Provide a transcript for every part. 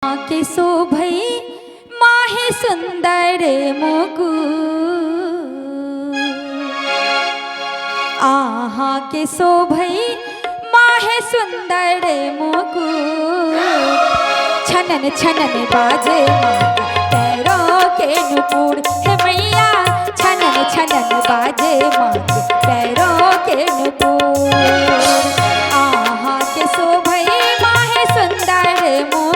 के शोभई माहे सुंदर मुकुट। आहा के शोभई माहे सुंदर मुकुट। छनन छनन बाजे पैरों के नुपुर। हे मैया छनन छनन बाजे पैरों के नुपुर। आहा के शोभई माहे सुंदर मुकुट।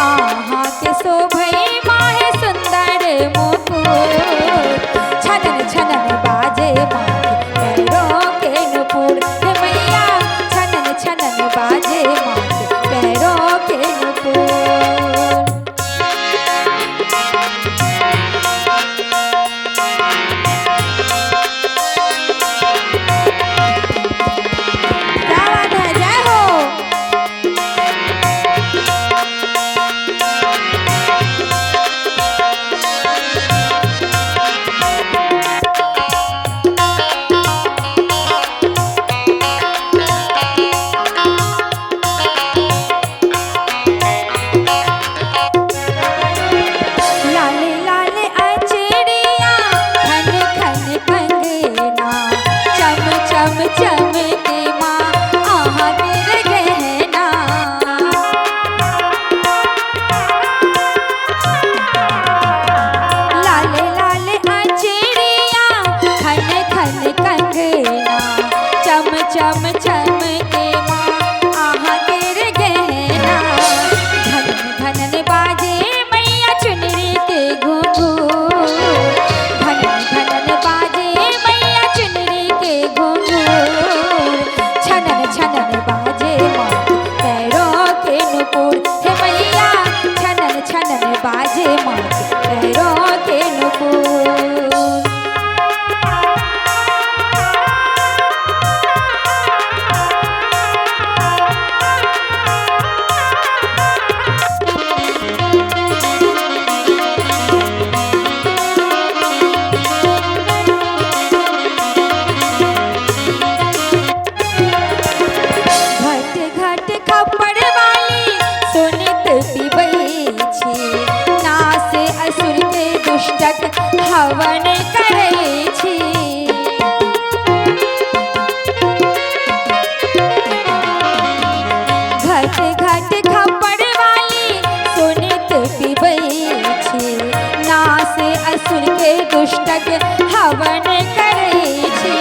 आहा के शोभई माहे सुंदर मुकुट। छनन छनन बाजे पैरों के नुपुर। हे मैया छनन छनन बाजे पैरों के नुपुर। चम चम के माँ आहा तेरे गहना। धनन धनन बाजे मैया चुनरी के घुंघरू। धनन धनन बाजे मैया चुनरी के घुंघरू। छनन छनन बाजे माँ पैरों के नुपुर। हे मैया छनन छनन बाजे माँ पैरों के नुपुर। हवन करे छी। घट घट खपड़ वाली सुनित पिबई छी। नास असुर के दुष्टक हवन करे छी।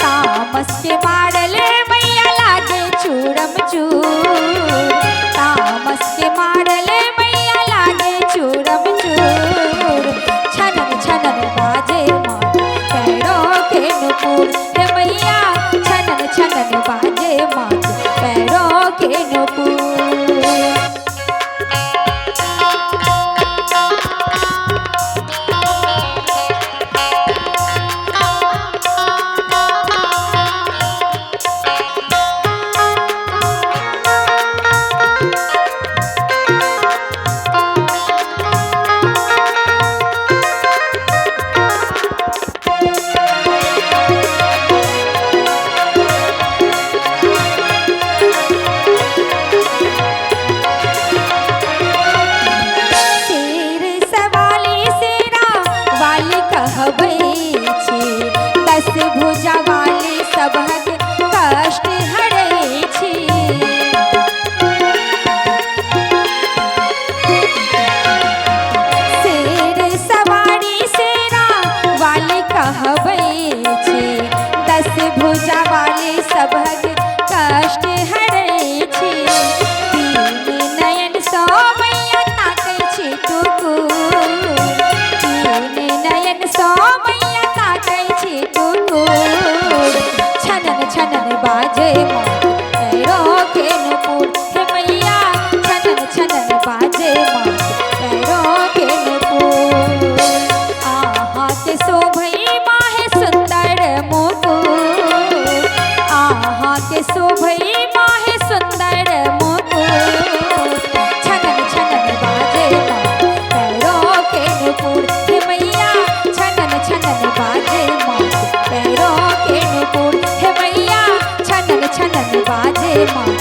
तामस के मारल मैया लागे चूरम चूर। तामस के मारल मैया लागे चूरम चूर। छनन छनन बाजे माँ पैरों के नुपुर। हे मैया छनन छनन बाजे माँ पैरों के नुपुर। दस भुजा वाली सबहक कष्ट हरै छी। शेर सवारी शेरा वाली कहबै छी। दस भुजा वाली सबहक कष्ट हरै छी। तीन नयन सौ मैया ताकै छी टुकुर। तीन नयन सौ मैया ताकै छी टुकुर। छनन छनन बाजे माँ पैरों के नुपुर। हे मैया छनन छनन बाजे माँ पैरों के नुपुर। आहा के शोभई माहे सुंदर मुकुट। आहा के शोभई माहे सुंदर मुकुट। छनन छनन बाजे माँ पैरों के नुपुर। हे मैया छनन छनन बाजे माँ पैरों के नुपुर। हे मैया छनन छनन बाजे माँ